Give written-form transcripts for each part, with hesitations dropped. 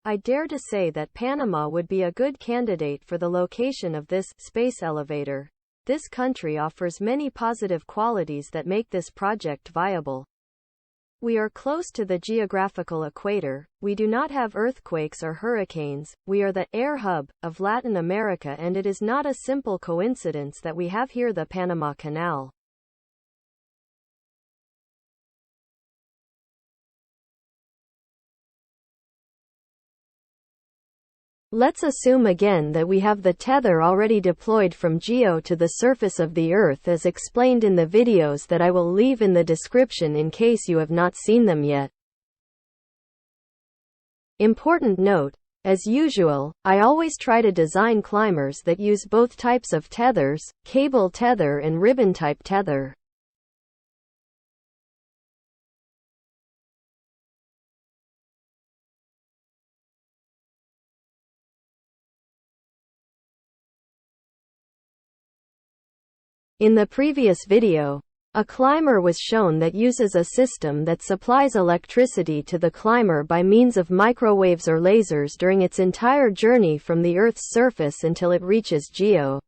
I dare to say that Panama would be a good candidate for the location of this space elevator. This country offers many positive qualities that make this project viable. We are close to the geographical equator, we do not have earthquakes or hurricanes, we are the air hub of Latin America, and it is not a simple coincidence that we have here the Panama Canal. Let's assume again that we have the tether already deployed from GEO to the surface of the Earth as explained in the videos that I will leave in the description in case you have not seen them yet. Important note, as usual, I always try to design climbers that use both types of tethers, cable tether and ribbon type tether. In the previous video, a climber was shown that uses a system that supplies electricity to the climber by means of microwaves or lasers during its entire journey from the Earth's surface until it reaches GEO.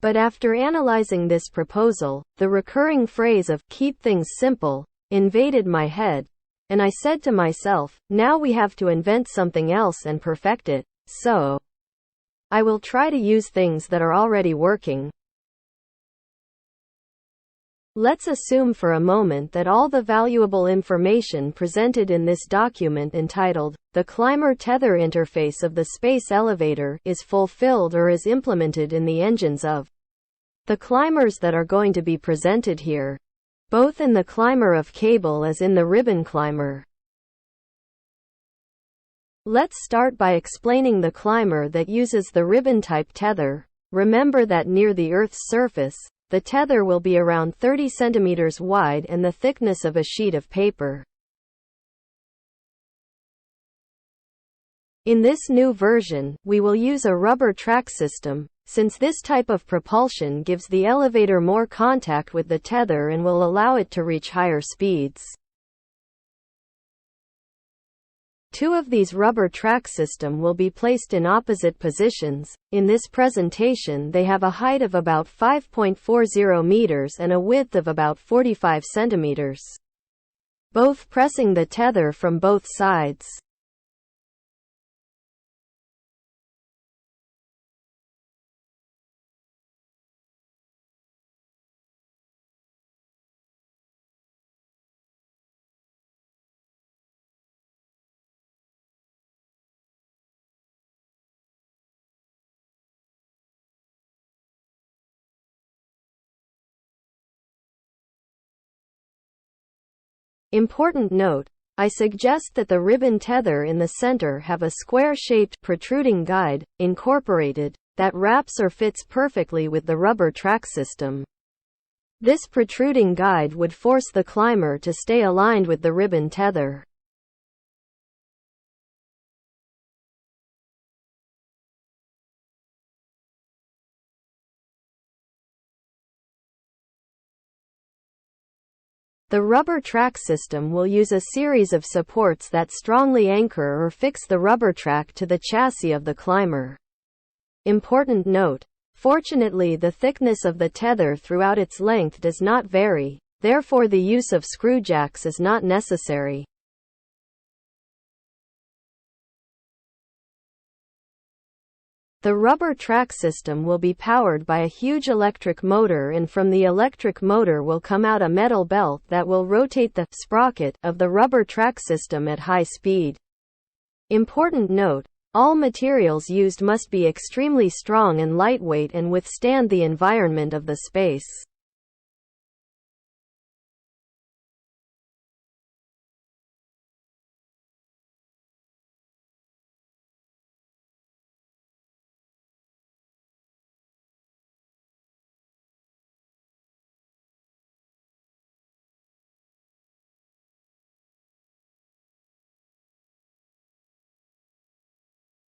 But after analyzing this proposal, the recurring phrase of "keep things simple" invaded my head, and I said to myself, now we have to invent something else and perfect it, so I will try to use things that are already working. Let's assume for a moment that all the valuable information presented in this document entitled, "The Climber Tether Interface of the Space Elevator" is fulfilled or is implemented in the engines of the climbers that are going to be presented here, both in the climber of cable as in the ribbon climber. Let's start by explaining the climber that uses the ribbon-type tether. Remember that near the Earth's surface, the tether will be around 30 centimeters wide and the thickness of a sheet of paper. In this new version, we will use a rubber track system, since this type of propulsion gives the elevator more contact with the tether and will allow it to reach higher speeds. Two of these rubber track system will be placed in opposite positions. In this presentation they have a height of about 5.40 meters and a width of about 45 centimeters. Both pressing the tether from both sides. Important note, I suggest that the ribbon tether in the center have a square-shaped protruding guide, incorporated, that wraps or fits perfectly with the rubber track system. This protruding guide would force the climber to stay aligned with the ribbon tether. The rubber track system will use a series of supports that strongly anchor or fix the rubber track to the chassis of the climber. Important note, fortunately the thickness of the tether throughout its length does not vary, therefore the use of screw jacks is not necessary. The rubber track system will be powered by a huge electric motor, and from the electric motor will come out a metal belt that will rotate the sprocket of the rubber track system at high speed. Important note, all materials used must be extremely strong and lightweight and withstand the environment of the space.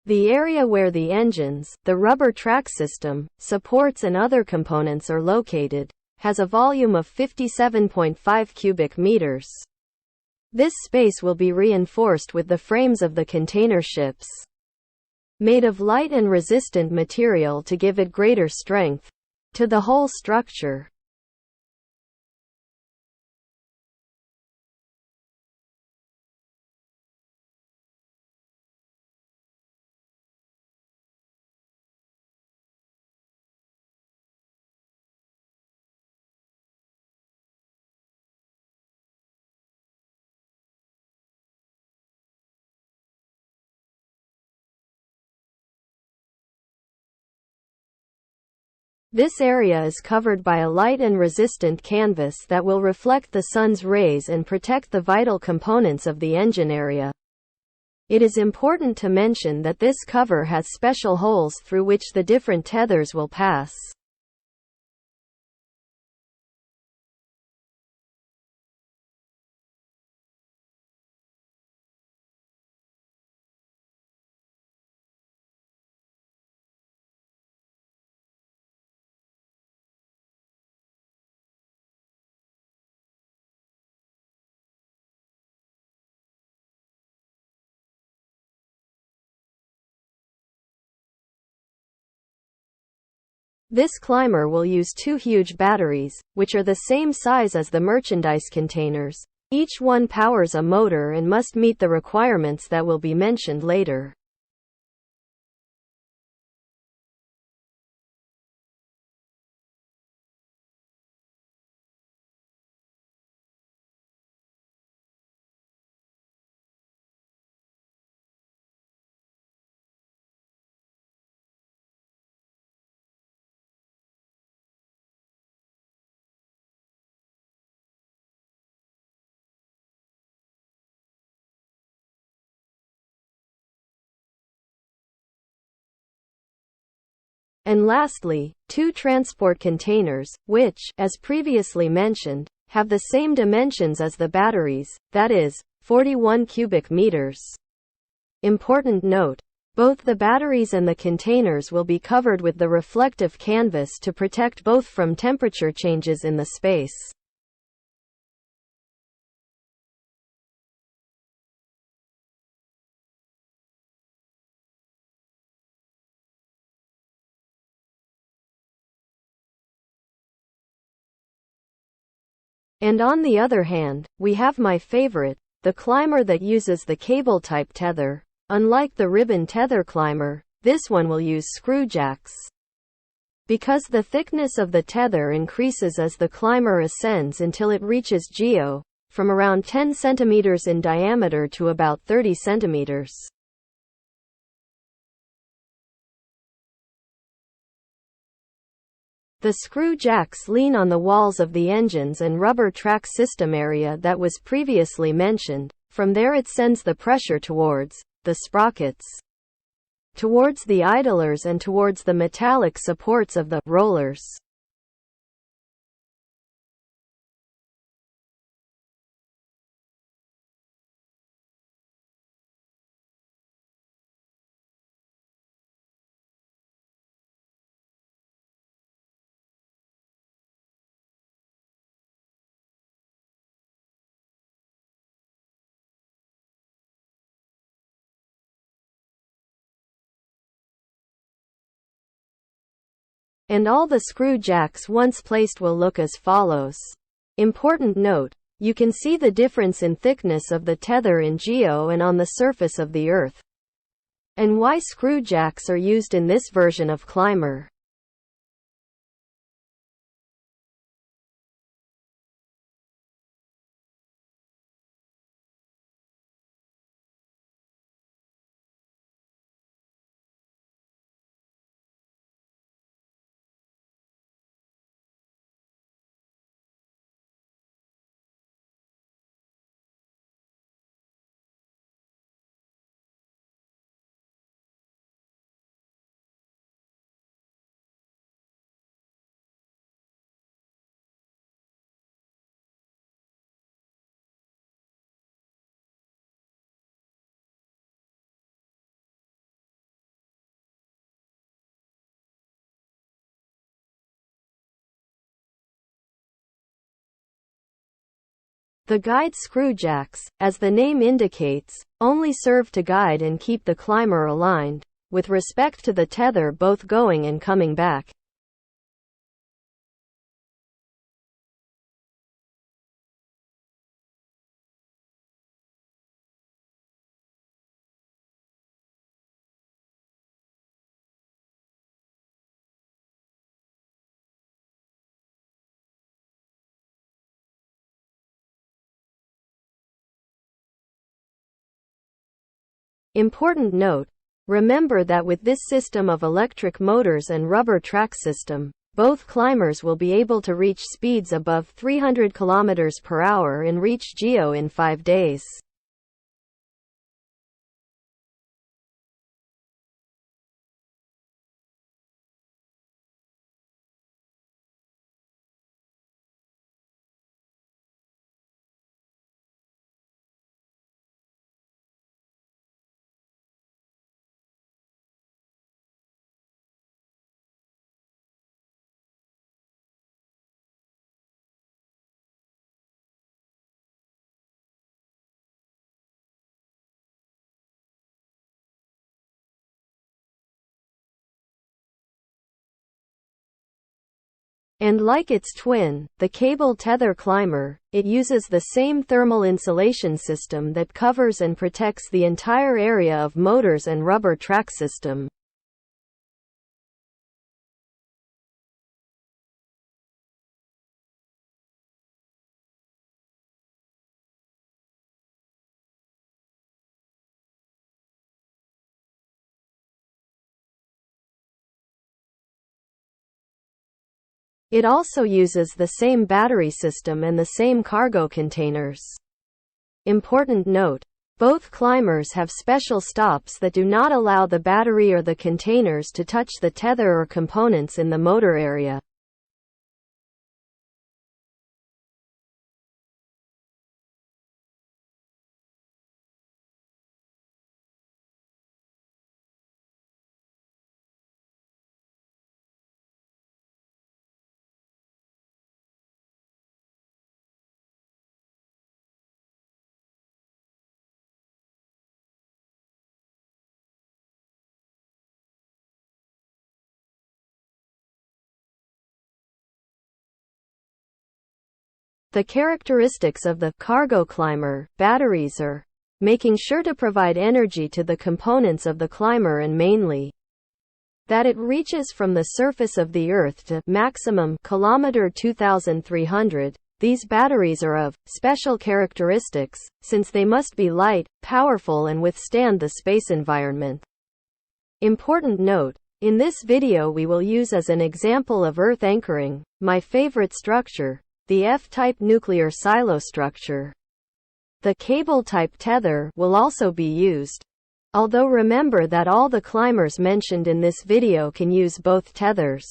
The area where the engines, the rubber track system, supports and other components are located, has a volume of 57.5 cubic meters. This space will be reinforced with the frames of the container ships, made of light and resistant material to give it greater strength to the whole structure. This area is covered by a light and resistant canvas that will reflect the sun's rays and protect the vital components of the engine area. It is important to mention that this cover has special holes through which the different tethers will pass. This climber will use two huge batteries, which are the same size as the merchandise containers. Each one powers a motor and must meet the requirements that will be mentioned later. And lastly, two transport containers, which, as previously mentioned, have the same dimensions as the batteries, that is, 41 cubic meters. Important note: both the batteries and the containers will be covered with the reflective canvas to protect both from temperature changes in the space. And on the other hand, we have my favorite, the climber that uses the cable-type tether. Unlike the ribbon tether climber, this one will use screw jacks. Because the thickness of the tether increases as the climber ascends until it reaches geo, from around 10 centimeters in diameter to about 30 centimeters. The screw jacks lean on the walls of the engines and rubber track system area that was previously mentioned. From there it sends the pressure towards the sprockets, towards the idlers and towards the metallic supports of the rollers. And all the screw jacks once placed will look as follows. Important note: you can see the difference in thickness of the tether in geo and on the surface of the Earth, and why screw jacks are used in this version of climber. The guide screw jacks, as the name indicates, only serve to guide and keep the climber aligned, with respect to the tether both going and coming back. Important note: remember that with this system of electric motors and rubber track system, both climbers will be able to reach speeds above 300 km per hour and reach geo in 5 days. And like its twin, the cable tether climber, it uses the same thermal insulation system that covers and protects the entire area of motors and rubber track system. It also uses the same battery system and the same cargo containers. Important note: both climbers have special stops that do not allow the battery or the containers to touch the tether or components in the motor area. The characteristics of the cargo climber batteries are making sure to provide energy to the components of the climber, and mainly that it reaches from the surface of the Earth to maximum kilometer 2,300. These batteries are of special characteristics, since they must be light, powerful and withstand the space environment. Important note: in this video we will use as an example of Earth anchoring, my favorite structure, the F-type nuclear silo structure. The cable-type tether will also be used. Although remember that all the climbers mentioned in this video can use both tethers.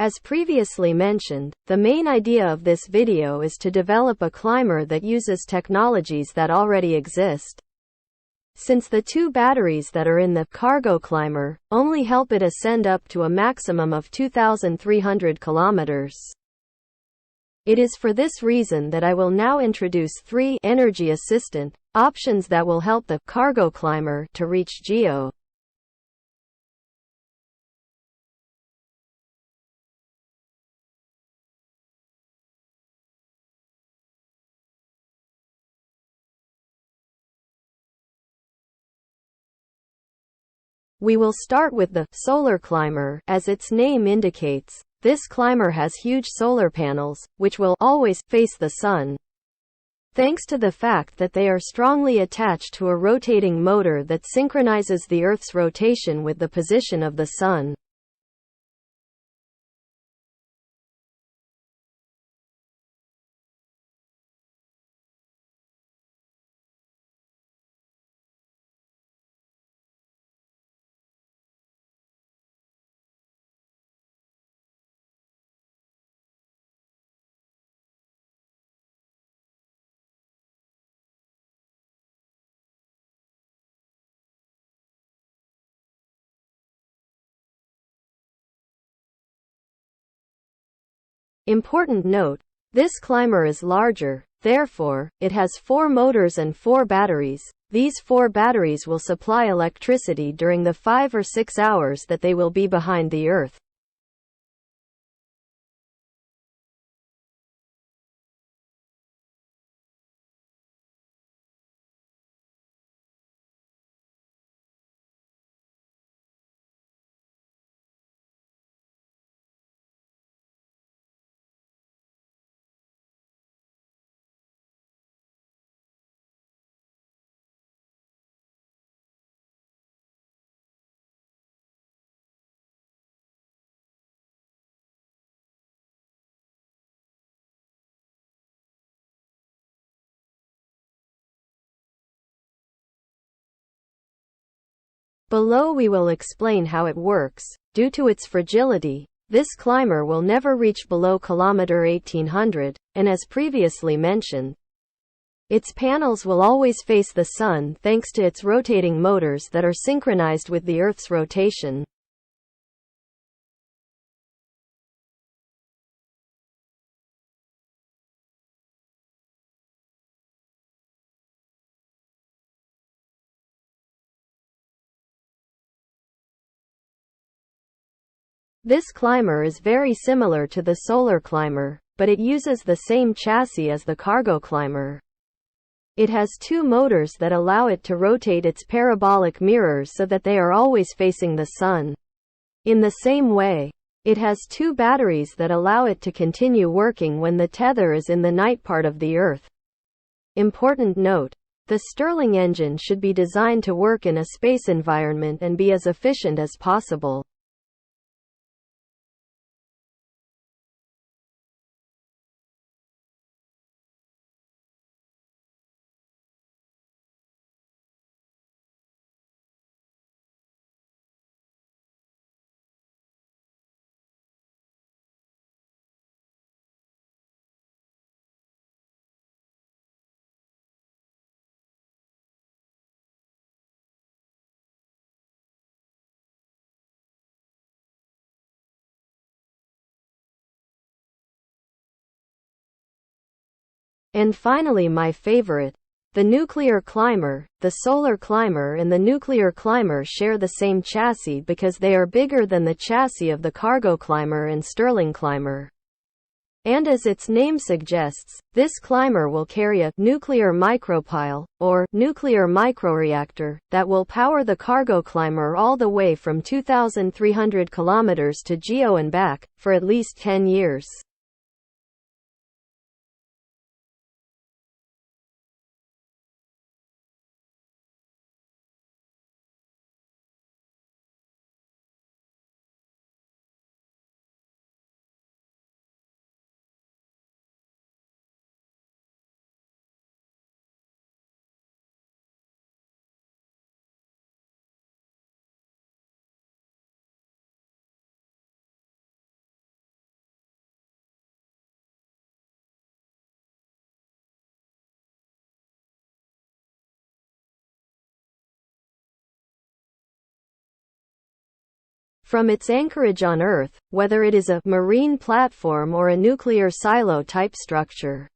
As previously mentioned, the main idea of this video is to develop a climber that uses technologies that already exist. Since the two batteries that are in the cargo climber only help it ascend up to a maximum of 2,300 kilometers. It is for this reason that I will now introduce 3 energy assistant options that will help the cargo climber to reach geo. We will start with the solar climber. As its name indicates, this climber has huge solar panels, which will always face the sun. Thanks to the fact that they are strongly attached to a rotating motor that synchronizes the Earth's rotation with the position of the sun. Important note: this climber is larger, therefore, it has 4 motors and 4 batteries. These 4 batteries will supply electricity during the 5 or 6 hours that they will be behind the Earth. Below we will explain how it works. Due to its fragility, this climber will never reach below kilometer 1800, and as previously mentioned, its panels will always face the sun thanks to its rotating motors that are synchronized with the Earth's rotation. This climber is very similar to the solar climber, but it uses the same chassis as the cargo climber. It has 2 motors that allow it to rotate its parabolic mirrors so that they are always facing the sun. In the same way, it has 2 batteries that allow it to continue working when the tether is in the night part of the Earth. Important note: the Stirling engine should be designed to work in a space environment and be as efficient as possible. And finally, my favorite, the nuclear climber. The solar climber and the nuclear climber share the same chassis because they are bigger than the chassis of the cargo climber and Stirling climber. And as its name suggests, this climber will carry a nuclear micropile, or nuclear microreactor, that will power the cargo climber all the way from 2,300 kilometers to Geo and back, for at least 10 years. From its anchorage on Earth, whether it is a marine platform or a nuclear silo-type structure,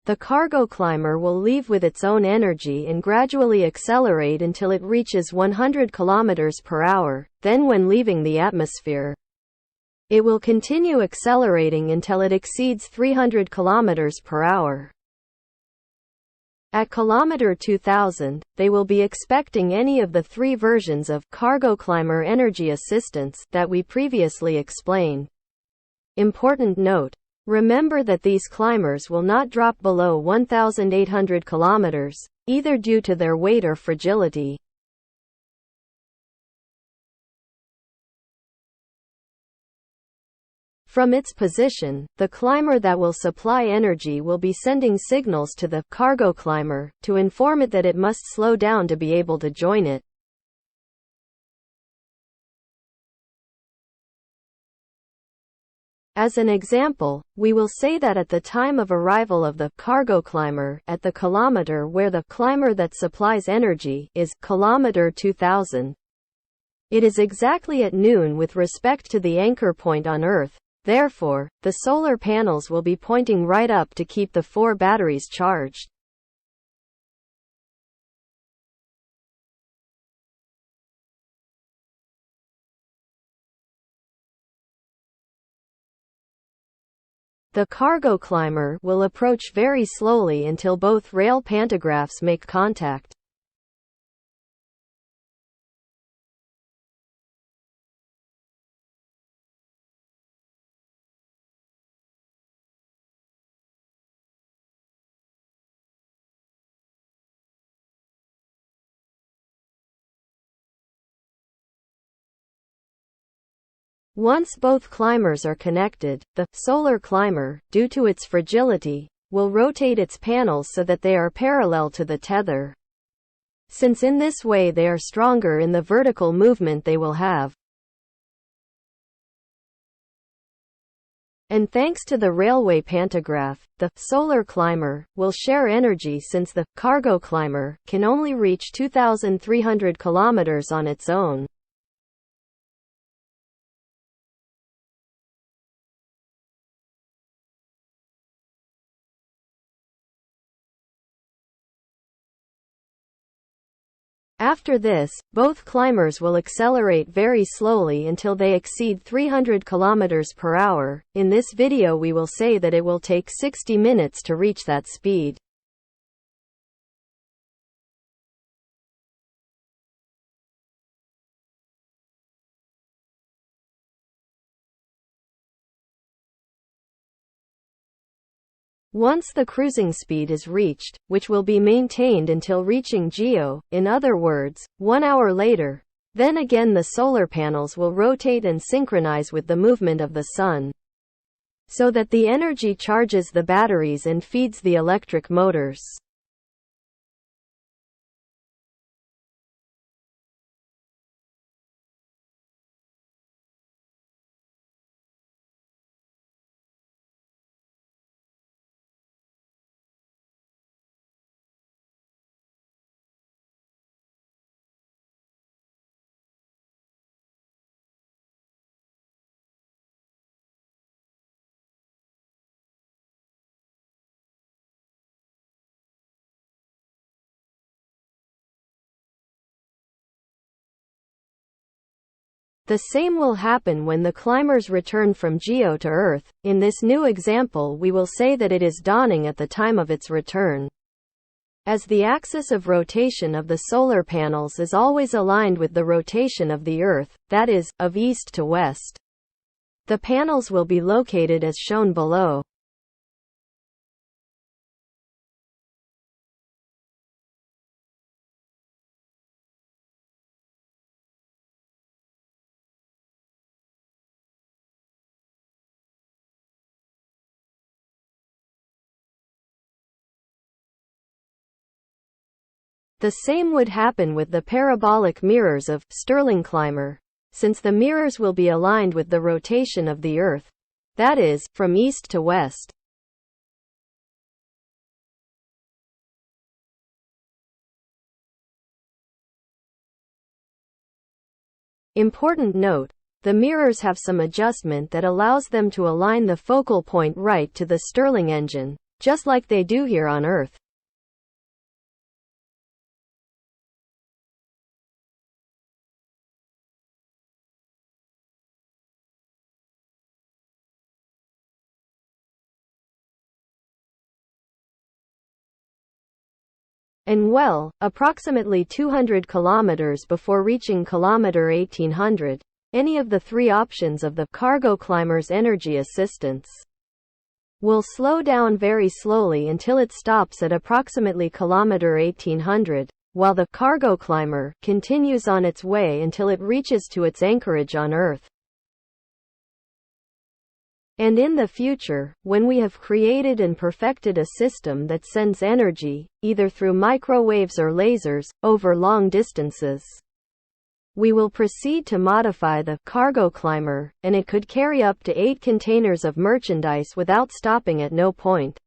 the cargo climber will leave with its own energy and gradually accelerate until it reaches 100 km per hour. Then when leaving the atmosphere, it will continue accelerating until it exceeds 300 km per hour. At kilometer 2000, they will be expecting any of the 3 versions of cargo climber energy assistance that we previously explained. Important note: remember that these climbers will not drop below 1,800 kilometers, either due to their weight or fragility. From its position, the climber that will supply energy will be sending signals to the cargo climber to inform it that it must slow down to be able to join it. As an example, we will say that at the time of arrival of the cargo climber at the kilometer where the climber that supplies energy is kilometer 2000, it is exactly at noon with respect to the anchor point on Earth. Therefore, the solar panels will be pointing right up to keep the 4 batteries charged. The cargo climber will approach very slowly until both rail pantographs make contact. Once both climbers are connected, the solar climber, due to its fragility, will rotate its panels so that they are parallel to the tether. Since in this way they are stronger in the vertical movement they will have. And thanks to the railway pantograph, the solar climber will share energy since the cargo climber can only reach 2,300 kilometers on its own. After this, both climbers will accelerate very slowly until they exceed 300 km per hour. In this video we will say that it will take 60 minutes to reach that speed. Once the cruising speed is reached, which will be maintained until reaching geo, in other words, 1 hour later, then again the solar panels will rotate and synchronize with the movement of the sun, so that the energy charges the batteries and feeds the electric motors. The same will happen when the climbers return from geo to Earth. In this new example we will say that it is dawning at the time of its return. As the axis of rotation of the solar panels is always aligned with the rotation of the Earth, that is, of east to west, the panels will be located as shown below. The same would happen with the parabolic mirrors of Stirling climber, since the mirrors will be aligned with the rotation of the Earth, that is, from east to west. Important note: the mirrors have some adjustment that allows them to align the focal point right to the Stirling engine, just like they do here on Earth. And well, approximately 200 kilometers before reaching kilometer 1800, any of the 3 options of the cargo climber's energy assistance will slow down very slowly until it stops at approximately kilometer 1800, while the cargo climber continues on its way until it reaches to its anchorage on Earth. And in the future, when we have created and perfected a system that sends energy, either through microwaves or lasers, over long distances, we will proceed to modify the cargo climber, and it could carry up to 8 containers of merchandise without stopping at no point.